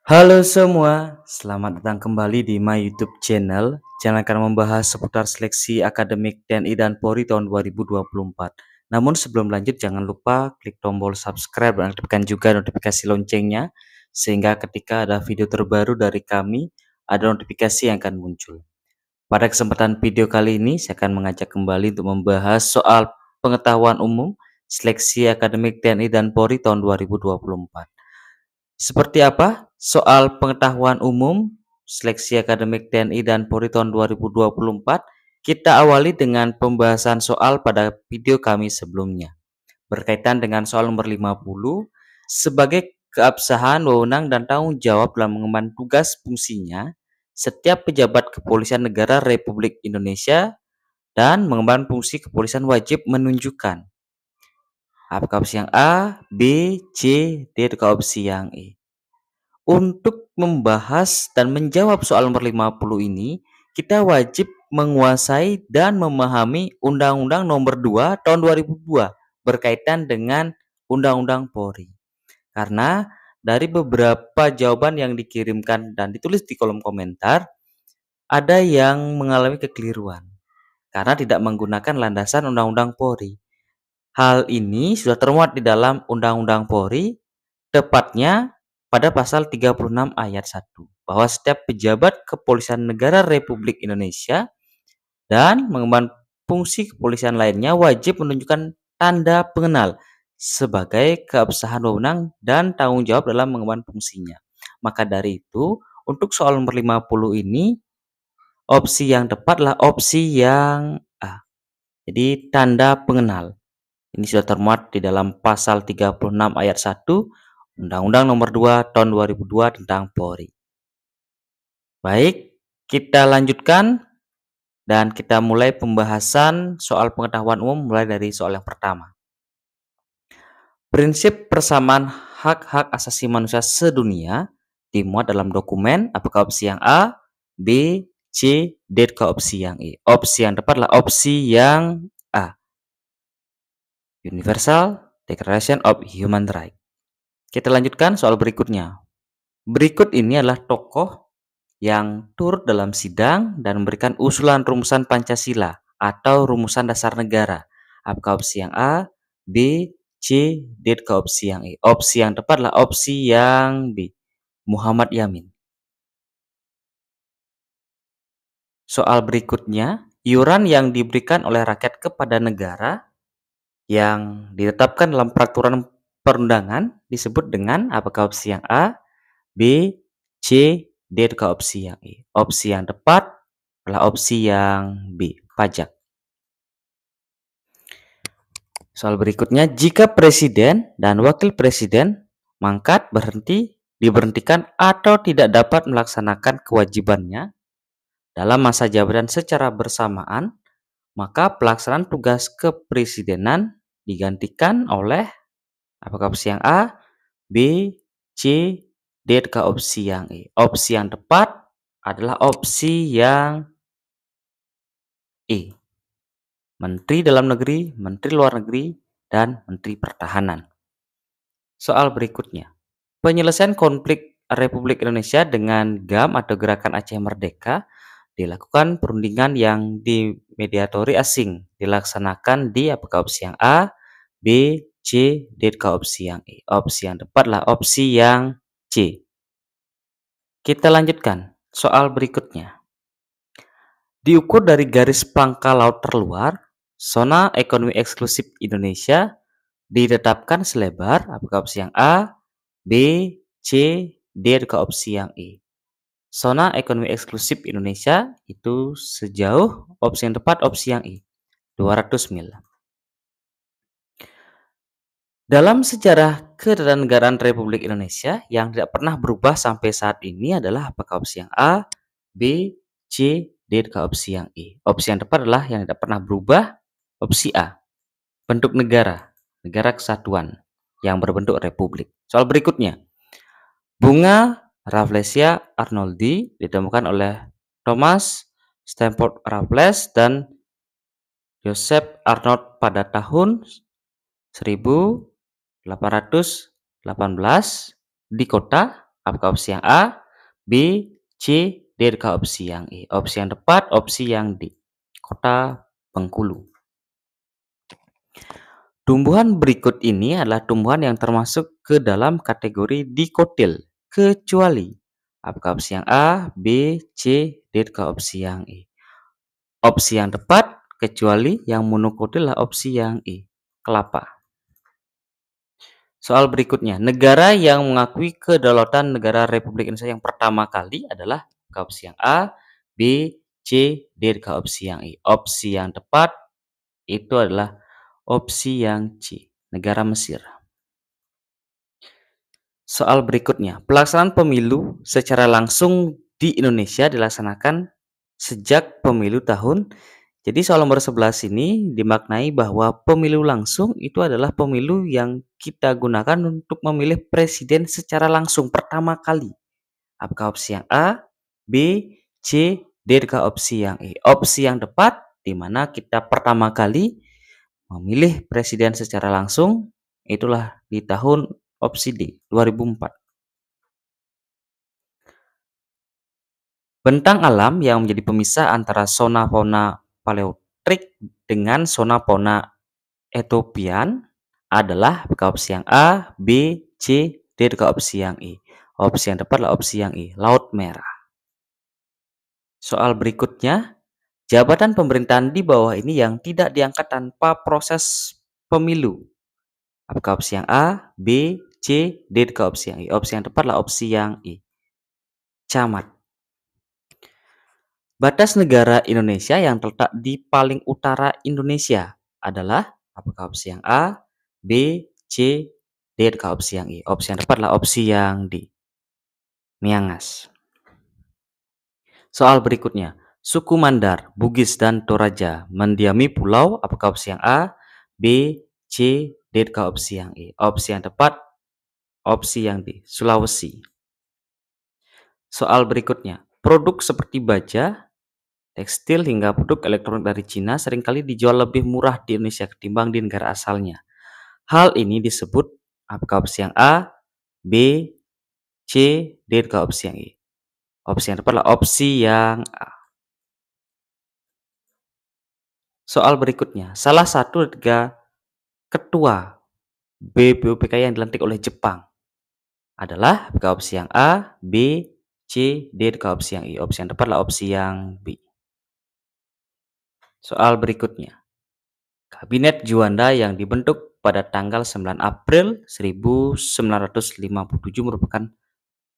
Halo semua, selamat datang kembali di my YouTube channel. Channel akan membahas seputar seleksi akademik TNI dan Polri tahun 2024. Namun sebelum lanjut jangan lupa klik tombol subscribe dan aktifkan juga notifikasi loncengnya sehingga ketika ada video terbaru dari kami ada notifikasi yang akan muncul. Pada kesempatan video kali ini saya akan mengajak kembali untuk membahas soal pengetahuan umum seleksi akademik TNI dan Polri tahun 2024. Seperti apa soal pengetahuan umum seleksi akademik TNI dan Polri tahun 2024? Kita awali dengan pembahasan soal pada video kami sebelumnya. Berkaitan dengan soal nomor 50, sebagai keabsahan, wewenang, dan tanggung jawab dalam mengemban tugas fungsinya, setiap pejabat kepolisian negara Republik Indonesia dan mengemban fungsi kepolisian wajib menunjukkan. Apakah opsi yang A, B, C, D, atau opsi yang E? Untuk membahas dan menjawab soal nomor 50 ini, kita wajib menguasai dan memahami Undang-Undang Nomor 2 Tahun 2002 berkaitan dengan Undang-Undang Polri. Karena dari beberapa jawaban yang dikirimkan dan ditulis di kolom komentar, ada yang mengalami kekeliruan karena tidak menggunakan landasan Undang-Undang Polri. Hal ini sudah termuat di dalam Undang-Undang Polri, tepatnya pada pasal 36 ayat 1, bahwa setiap pejabat kepolisian negara Republik Indonesia dan mengemban fungsi kepolisian lainnya wajib menunjukkan tanda pengenal sebagai keabsahan wewenang dan tanggung jawab dalam mengemban fungsinya. Maka dari itu, untuk soal nomor 50 ini, opsi yang tepat adalah opsi yang A. Jadi tanda pengenal. Ini sudah termuat di dalam pasal 36 ayat 1 Undang-Undang Nomor 2 Tahun 2002 tentang Polri. Baik, kita lanjutkan dan kita mulai pembahasan soal pengetahuan umum mulai dari soal yang pertama. Prinsip persamaan hak-hak asasi manusia sedunia dimuat dalam dokumen. Apakah opsi yang A, B, C, D, atau opsi yang E? Opsi yang tepat adalah opsi yang A. Universal Declaration of Human Rights. Kita lanjutkan soal berikutnya. Berikut ini adalah tokoh yang turut dalam sidang dan memberikan usulan rumusan Pancasila atau rumusan dasar negara. Apakah opsi yang A, B, C, D, atau opsi yang E? Opsi yang tepat adalah opsi yang B. Muhammad Yamin. Soal berikutnya, iuran yang diberikan oleh rakyat kepada negara yang ditetapkan dalam peraturan perundangan disebut dengan apakah opsi yang A, B, C, D, atau opsi yang E? Opsi yang tepat adalah opsi yang B, pajak. Soal berikutnya, jika presiden dan wakil presiden mangkat, berhenti, diberhentikan atau tidak dapat melaksanakan kewajibannya dalam masa jabatan secara bersamaan, maka pelaksanaan tugas kepresidenan digantikan oleh apakah opsi yang A, B, C, D, atau opsi yang E? Opsi yang tepat adalah opsi yang E. Menteri Dalam Negeri, Menteri Luar Negeri, dan Menteri Pertahanan. Soal berikutnya. Penyelesaian konflik Republik Indonesia dengan GAM atau Gerakan Aceh Merdeka dilakukan perundingan yang dimediatori asing dilaksanakan di apakah opsi yang A, B, C, D, atau opsi yang E? Opsi yang tepat adalah opsi yang C. Kita lanjutkan soal berikutnya. Diukur dari garis pangkal laut terluar, zona ekonomi eksklusif Indonesia ditetapkan selebar apakah opsi yang A, B, C, D, atau opsi yang E? Zona ekonomi eksklusif Indonesia itu sejauh opsi yang tepat opsi yang E, 200 mil. Dalam sejarah ketatanegaraan Republik Indonesia yang tidak pernah berubah sampai saat ini adalah apakah opsi yang A, B, C, D, atau opsi yang E? Opsi yang tepat adalah yang tidak pernah berubah, opsi A. Bentuk negara, negara kesatuan yang berbentuk republik. Soal berikutnya. Bunga Rafflesia arnoldi ditemukan oleh Thomas Stamford Raffles dan Joseph Arnold pada tahun 1818 di kota Apakah opsi yang A, B, C, D, apakah opsi yang E? Opsi yang tepat, opsi yang D. Kota Bengkulu. Tumbuhan berikut ini adalah tumbuhan yang termasuk ke dalam kategori dikotil, kecuali. Apakah opsi yang A, B, C, D, apakah opsi yang E? Opsi yang tepat, kecuali yang monokotil adalah opsi yang E, kelapa. Soal berikutnya, negara yang mengakui kedaulatan negara Republik Indonesia yang pertama kali adalah opsi yang A, B, C, D, opsi yang E. Opsi yang tepat itu adalah opsi yang C, negara Mesir. Soal berikutnya, pelaksanaan pemilu secara langsung di Indonesia dilaksanakan sejak pemilu tahun. Jadi soal nomor 11 ini dimaknai bahwa pemilu langsung itu adalah pemilu yang kita gunakan untuk memilih presiden secara langsung pertama kali. Apakah opsi yang A, B, C, D, apakah opsi yang E? Opsi yang tepat di mana kita pertama kali memilih presiden secara langsung itulah di tahun opsi D, 2004. Bentang alam yang menjadi pemisah antara zona fauna paleotrik dengan zona fauna etopian adalah opsi yang A, B, C, D, opsi yang E. Opsi yang tepat adalah opsi yang E, Laut Merah. Soal berikutnya, jabatan pemerintahan di bawah ini yang tidak diangkat tanpa proses pemilu. Apakah opsi yang A, B, C, D, opsi yang E? Opsi yang tepat adalah opsi yang E, Camat. Batas negara Indonesia yang terletak di paling utara Indonesia adalah apakah opsi yang A, B, C, D, apakah opsi yang E? Opsi yang tepat adalah opsi yang D, Miangas. Soal berikutnya, suku Mandar, Bugis, dan Toraja mendiami pulau apakah opsi yang A, B, C, D, apakah opsi yang E? Opsi yang tepat, opsi yang D, Sulawesi. Soal berikutnya, produk seperti baja, tekstil hingga produk elektronik dari Cina seringkali dijual lebih murah di Indonesia ketimbang di negara asalnya. Hal ini disebut apakah opsi yang A, B, C, D, apakah opsi yang E? Opsi yang tepat adalah opsi yang A. Soal berikutnya, salah satu ketua BPUPK yang dilantik oleh Jepang adalah apakah opsi yang A, B, C, D, apakah opsi yang E? Opsi yang tepat adalah opsi yang B. Soal berikutnya, Kabinet Juanda yang dibentuk pada tanggal 9 April 1957 merupakan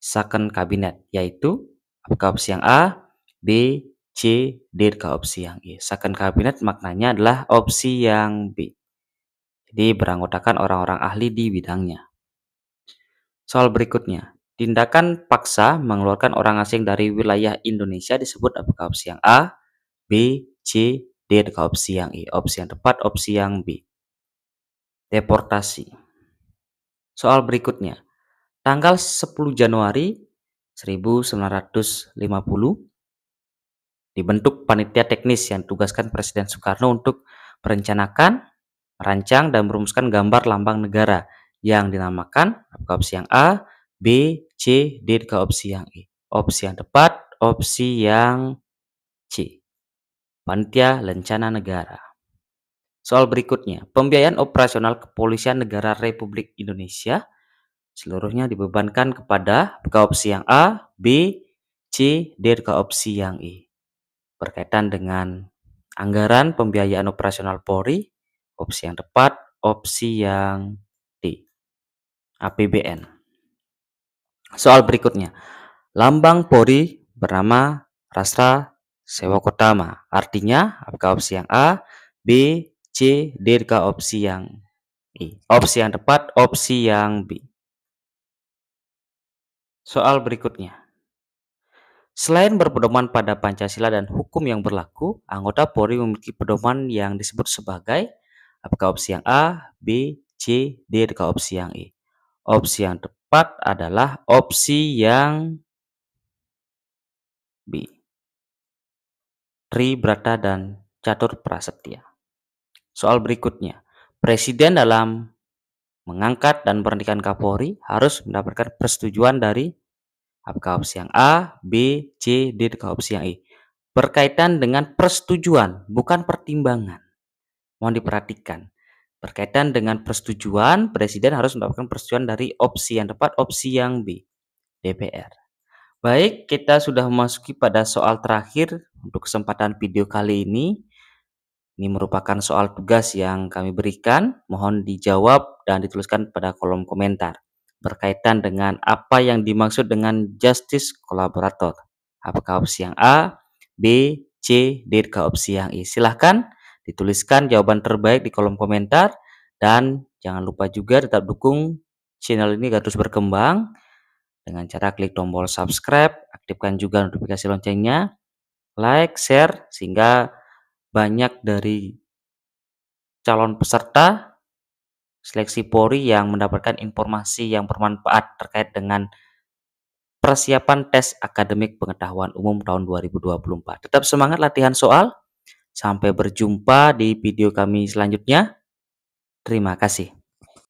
second kabinet, yaitu apakah opsi yang A, B, C, D, apakah opsi yang E? Second kabinet maknanya adalah opsi yang B. Jadi beranggotakan orang-orang ahli di bidangnya. Soal berikutnya, tindakan paksa mengeluarkan orang asing dari wilayah Indonesia disebut apakah opsi yang A, B, C, D, apakah opsi yang E? Opsi yang tepat, opsi yang B, deportasi. Soal berikutnya, tanggal 10 Januari 1950 dibentuk panitia teknis yang tugaskan Presiden Soekarno untuk merencanakan, merancang, dan merumuskan gambar lambang negara yang dinamakan apakah opsi yang A, B, C, D, apakah opsi yang E? Opsi yang tepat, opsi yang C, Panitia Lencana Negara. Soal berikutnya, pembiayaan operasional Kepolisian Negara Republik Indonesia seluruhnya dibebankan kepada apakah opsi yang A, B, C, D, apakah opsi yang E? Berkaitan dengan anggaran pembiayaan operasional Polri, opsi yang tepat, opsi yang D, APBN. Soal berikutnya, lambang Polri bernama Rastra Sewakotama. Artinya, apakah opsi yang A, B, C, D, apakah opsi yang E? Opsi yang tepat, opsi yang B. Soal berikutnya, selain berpedoman pada Pancasila dan hukum yang berlaku, anggota Polri memiliki pedoman yang disebut sebagai apakah opsi yang A, B, C, D, apakah opsi yang E? Opsi yang tepat adalah opsi yang B, Tribrata dan Catur Prasetya. Soal berikutnya, Presiden dalam mengangkat dan memberhentikan Kapolri harus mendapatkan persetujuan dari Apakah opsi yang A, B, C, D, atau opsi yang E? Berkaitan dengan persetujuan, bukan pertimbangan. Mohon diperhatikan. Berkaitan dengan persetujuan, Presiden harus mendapatkan persetujuan dari opsi yang tepat, opsi yang B, DPR. Baik, kita sudah memasuki pada soal terakhir untuk kesempatan video kali ini. Ini merupakan soal tugas yang kami berikan. Mohon dijawab dan dituliskan pada kolom komentar. Berkaitan dengan apa yang dimaksud dengan justice collaborator. Apakah opsi yang A, B, C, D, ke opsi yang E? Silahkan dituliskan jawaban terbaik di kolom komentar. Dan jangan lupa juga tetap dukung channel ini agar terus berkembang dengan cara klik tombol subscribe, aktifkan juga notifikasi loncengnya, like, share, sehingga banyak dari calon peserta seleksi Polri yang mendapatkan informasi yang bermanfaat terkait dengan persiapan tes akademik pengetahuan umum tahun 2024. Tetap semangat latihan soal. Sampai berjumpa di video kami selanjutnya. Terima kasih.